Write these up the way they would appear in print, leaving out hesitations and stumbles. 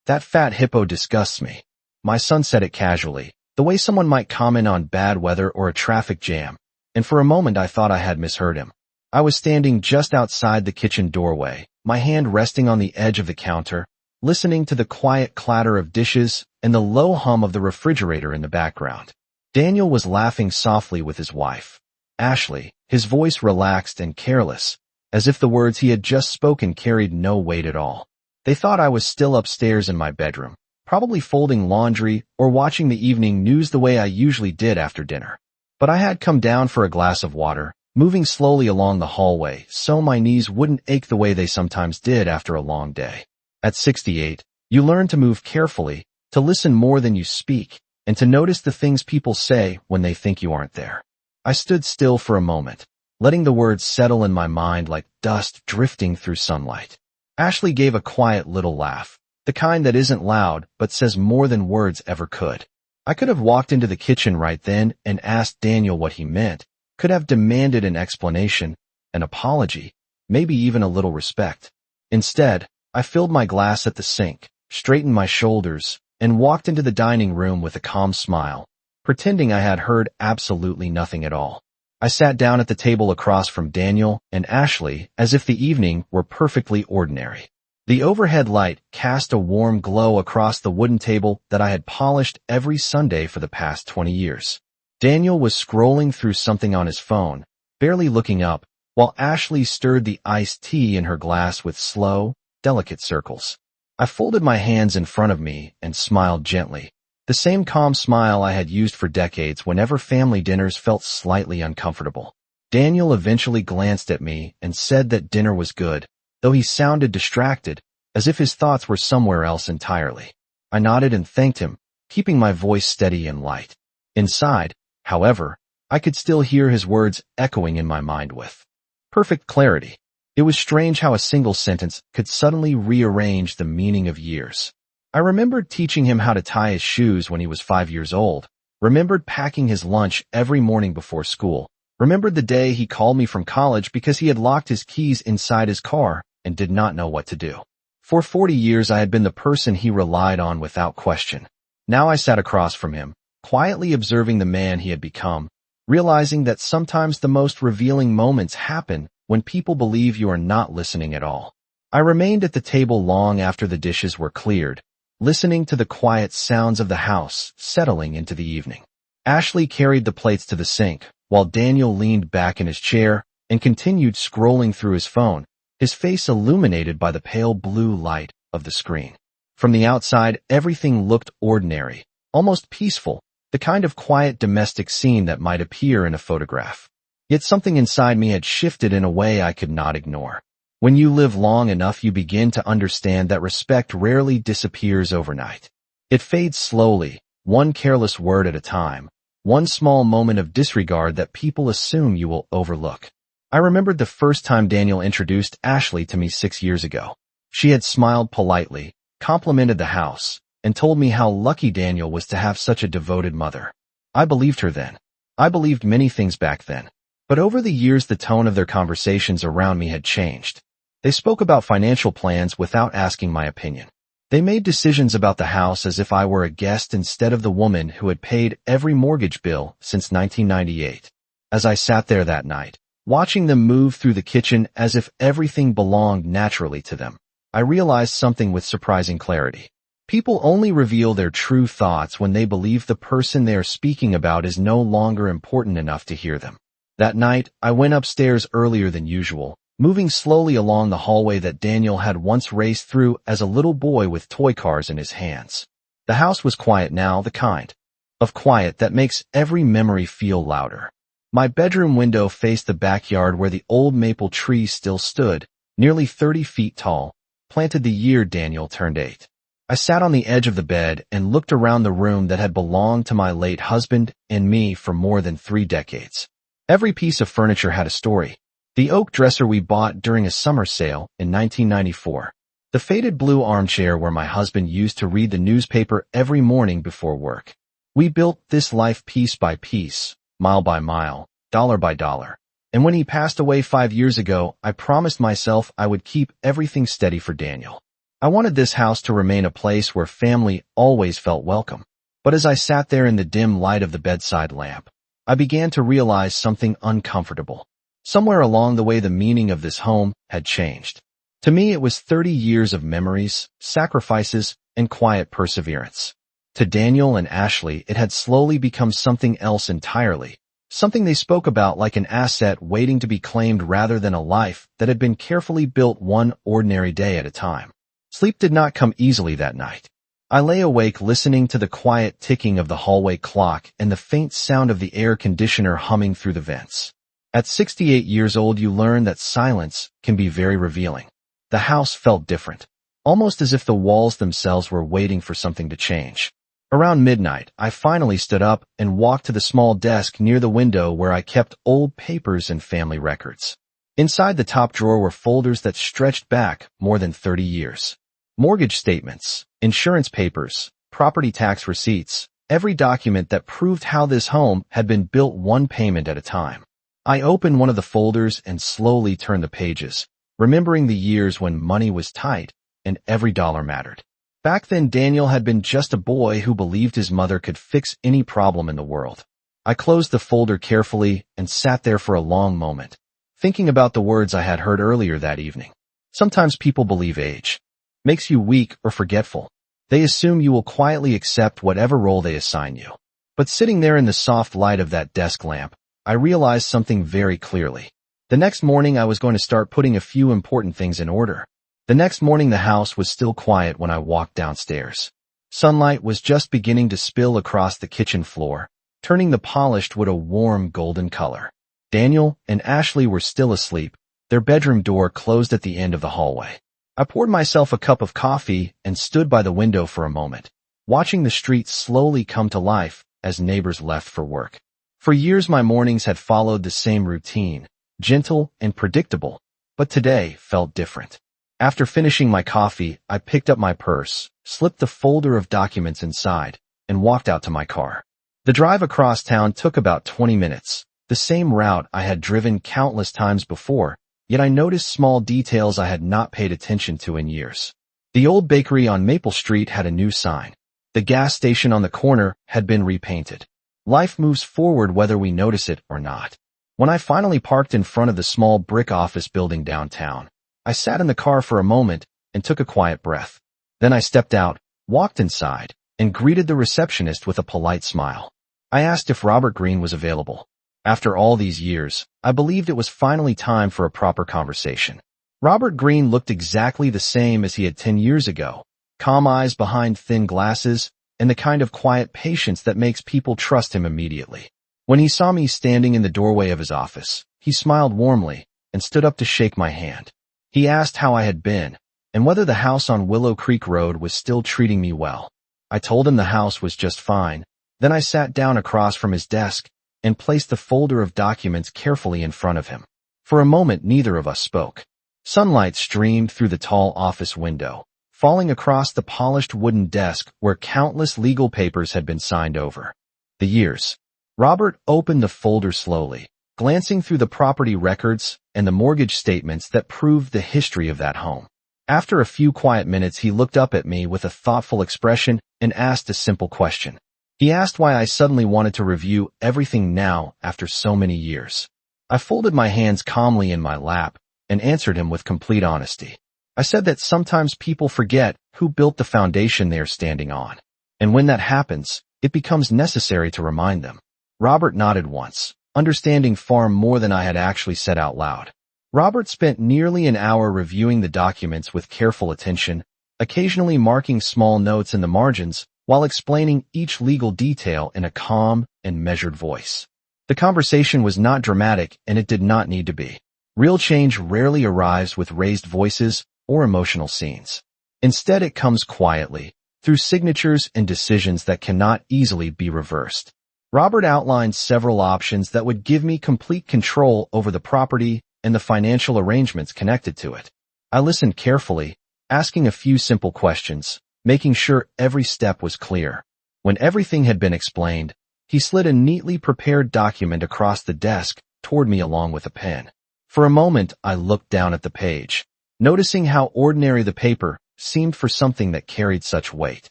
That fat hippo disgusts me. My son said it casually, the way someone might comment on bad weather or a traffic jam, and for a moment I thought I had misheard him. I was standing just outside the kitchen doorway, my hand resting on the edge of the counter, listening to the quiet clatter of dishes and the low hum of the refrigerator in the background. Daniel was laughing softly with his wife, Ashley, his voice relaxed and careless, as if the words he had just spoken carried no weight at all. They thought I was still upstairs in my bedroom, probably folding laundry or watching the evening news the way I usually did after dinner. But I had come down for a glass of water, moving slowly along the hallway so my knees wouldn't ache the way they sometimes did after a long day. At 68, you learn to move carefully, to listen more than you speak, and to notice the things people say when they think you aren't there. I stood still for a moment, letting the words settle in my mind like dust drifting through sunlight. Ashley gave a quiet little laugh, the kind that isn't loud but says more than words ever could. I could have walked into the kitchen right then and asked Daniel what he meant, could have demanded an explanation, an apology, maybe even a little respect. Instead, I filled my glass at the sink, straightened my shoulders, and walked into the dining room with a calm smile, pretending I had heard absolutely nothing at all. I sat down at the table across from Daniel and Ashley as if the evening were perfectly ordinary. The overhead light cast a warm glow across the wooden table that I had polished every Sunday for the past 20 years. Daniel was scrolling through something on his phone, barely looking up, while Ashley stirred the iced tea in her glass with slow, delicate circles. I folded my hands in front of me and smiled gently, the same calm smile I had used for decades whenever family dinners felt slightly uncomfortable. Daniel eventually glanced at me and said that dinner was good, though he sounded distracted, as if his thoughts were somewhere else entirely. I nodded and thanked him, keeping my voice steady and light. Inside, however, I could still hear his words echoing in my mind with perfect clarity. It was strange how a single sentence could suddenly rearrange the meaning of years. I remembered teaching him how to tie his shoes when he was 5 years old, remembered packing his lunch every morning before school, remembered the day he called me from college because he had locked his keys inside his car and did not know what to do. For 40 years I had been the person he relied on without question. Now I sat across from him, quietly observing the man he had become, realizing that sometimes the most revealing moments happen when people believe you are not listening at all. I remained at the table long after the dishes were cleared, listening to the quiet sounds of the house settling into the evening. Ashley carried the plates to the sink, while Daniel leaned back in his chair and continued scrolling through his phone, his face illuminated by the pale blue light of the screen. From the outside, everything looked ordinary, almost peaceful, the kind of quiet domestic scene that might appear in a photograph. Yet something inside me had shifted in a way I could not ignore. When you live long enough, you begin to understand that respect rarely disappears overnight. It fades slowly, one careless word at a time, one small moment of disregard that people assume you will overlook. I remembered the first time Daniel introduced Ashley to me 6 years ago. She had smiled politely, complimented the house, and told me how lucky Daniel was to have such a devoted mother. I believed her then. I believed many things back then. But over the years the tone of their conversations around me had changed. They spoke about financial plans without asking my opinion. They made decisions about the house as if I were a guest instead of the woman who had paid every mortgage bill since 1998. As I sat there that night, watching them move through the kitchen as if everything belonged naturally to them, I realized something with surprising clarity. People only reveal their true thoughts when they believe the person they are speaking about is no longer important enough to hear them. That night, I went upstairs earlier than usual, moving slowly along the hallway that Daniel had once raced through as a little boy with toy cars in his hands. The house was quiet now, the kind of quiet that makes every memory feel louder. My bedroom window faced the backyard where the old maple tree still stood, nearly 30 feet tall, planted the year Daniel turned 8. I sat on the edge of the bed and looked around the room that had belonged to my late husband and me for more than 3 decades. Every piece of furniture had a story. The oak dresser we bought during a summer sale in 1994. The faded blue armchair where my husband used to read the newspaper every morning before work. We built this life piece by piece, mile by mile, dollar by dollar. And when he passed away 5 years ago, I promised myself I would keep everything steady for Daniel. I wanted this house to remain a place where family always felt welcome. But as I sat there in the dim light of the bedside lamp, I began to realize something uncomfortable. Somewhere along the way, the meaning of this home had changed. To me, it was 30 years of memories, sacrifices, and quiet perseverance. To Daniel and Ashley, it had slowly become something else entirely, something they spoke about like an asset waiting to be claimed rather than a life that had been carefully built one ordinary day at a time. Sleep did not come easily that night. I lay awake listening to the quiet ticking of the hallway clock and the faint sound of the air conditioner humming through the vents. At 68 years old, you learn that silence can be very revealing. The house felt different, almost as if the walls themselves were waiting for something to change. Around midnight, I finally stood up and walked to the small desk near the window where I kept old papers and family records. Inside the top drawer were folders that stretched back more than 30 years. Mortgage statements, insurance papers, property tax receipts, every document that proved how this home had been built one payment at a time. I opened one of the folders and slowly turned the pages, remembering the years when money was tight and every dollar mattered. Back then, Daniel had been just a boy who believed his mother could fix any problem in the world. I closed the folder carefully and sat there for a long moment, thinking about the words I had heard earlier that evening. Sometimes people believe age makes you weak or forgetful. They assume you will quietly accept whatever role they assign you. But sitting there in the soft light of that desk lamp, I realized something very clearly. The next morning, I was going to start putting a few important things in order. The next morning, the house was still quiet when I walked downstairs. Sunlight was just beginning to spill across the kitchen floor, turning the polished wood a warm golden color. Daniel and Ashley were still asleep, their bedroom door closed at the end of the hallway. I poured myself a cup of coffee and stood by the window for a moment, watching the street slowly come to life as neighbors left for work. For years, my mornings had followed the same routine, gentle and predictable, but today felt different. After finishing my coffee, I picked up my purse, slipped the folder of documents inside, and walked out to my car. The drive across town took about 20 minutes, the same route I had driven countless times before, yet I noticed small details I had not paid attention to in years. The old bakery on Maple Street had a new sign. The gas station on the corner had been repainted. Life moves forward whether we notice it or not. When I finally parked in front of the small brick office building downtown, I sat in the car for a moment and took a quiet breath. Then I stepped out, walked inside, and greeted the receptionist with a polite smile. I asked if Robert Greene was available. After all these years, I believed it was finally time for a proper conversation. Robert Greene looked exactly the same as he had 10 years ago, calm eyes behind thin glasses, and the kind of quiet patience that makes people trust him immediately. When he saw me standing in the doorway of his office, he smiled warmly and stood up to shake my hand. He asked how I had been and whether the house on Willow Creek Road was still treating me well. I told him the house was just fine. Then I sat down across from his desk and placed the folder of documents carefully in front of him. For a moment, neither of us spoke. Sunlight streamed through the tall office window, falling across the polished wooden desk where countless legal papers had been signed over the years. Robert opened the folder slowly, glancing through the property records and the mortgage statements that proved the history of that home. After a few quiet minutes, he looked up at me with a thoughtful expression and asked a simple question. He asked why I suddenly wanted to review everything now after so many years. I folded my hands calmly in my lap and answered him with complete honesty. I said that sometimes people forget who built the foundation they are standing on. And when that happens, it becomes necessary to remind them. Robert nodded once, understanding far more than I had actually said out loud. Robert spent nearly an hour reviewing the documents with careful attention, occasionally marking small notes in the margins while explaining each legal detail in a calm and measured voice. The conversation was not dramatic, and it did not need to be. Real change rarely arrives with raised voices or emotional scenes. Instead, it comes quietly, through signatures and decisions that cannot easily be reversed. Robert outlined several options that would give me complete control over the property and the financial arrangements connected to it. I listened carefully, asking a few simple questions, making sure every step was clear. When everything had been explained, he slid a neatly prepared document across the desk toward me along with a pen. For a moment, I looked down at the page, noticing how ordinary the paper seemed for something that carried such weight.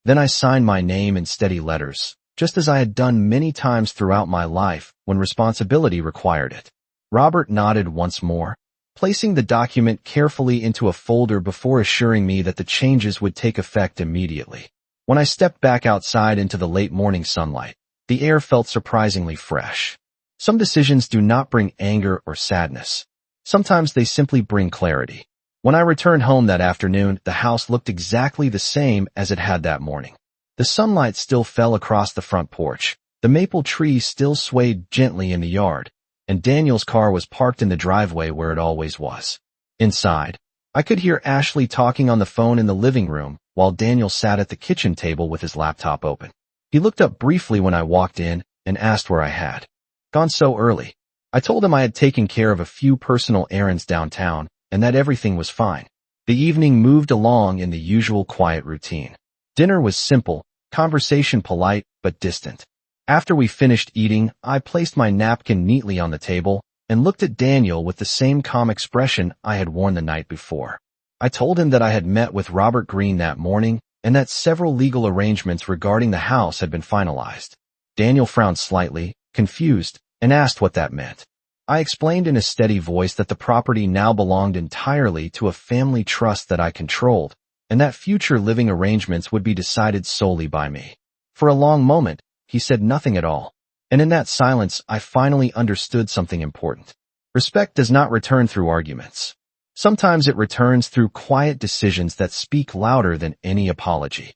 Then I signed my name in steady letters, just as I had done many times throughout my life when responsibility required it. Robert nodded once more, placing the document carefully into a folder before assuring me that the changes would take effect immediately. When I stepped back outside into the late morning sunlight, the air felt surprisingly fresh. Some decisions do not bring anger or sadness. Sometimes they simply bring clarity. When I returned home that afternoon, the house looked exactly the same as it had that morning. The sunlight still fell across the front porch, the maple tree still swayed gently in the yard, and Daniel's car was parked in the driveway where it always was. Inside, I could hear Ashley talking on the phone in the living room while Daniel sat at the kitchen table with his laptop open. He looked up briefly when I walked in and asked where I had gone so early. I told him I had taken care of a few personal errands downtown and that everything was fine. The evening moved along in the usual quiet routine. Dinner was simple, conversation polite but distant. After we finished eating, I placed my napkin neatly on the table and looked at Daniel with the same calm expression I had worn the night before. I told him that I had met with Robert Greene that morning and that several legal arrangements regarding the house had been finalized. Daniel frowned slightly, confused, and asked what that meant. I explained in a steady voice that the property now belonged entirely to a family trust that I controlled, and that future living arrangements would be decided solely by me. For a long moment, he said nothing at all, and in that silence I finally understood something important. Respect does not return through arguments. Sometimes it returns through quiet decisions that speak louder than any apology.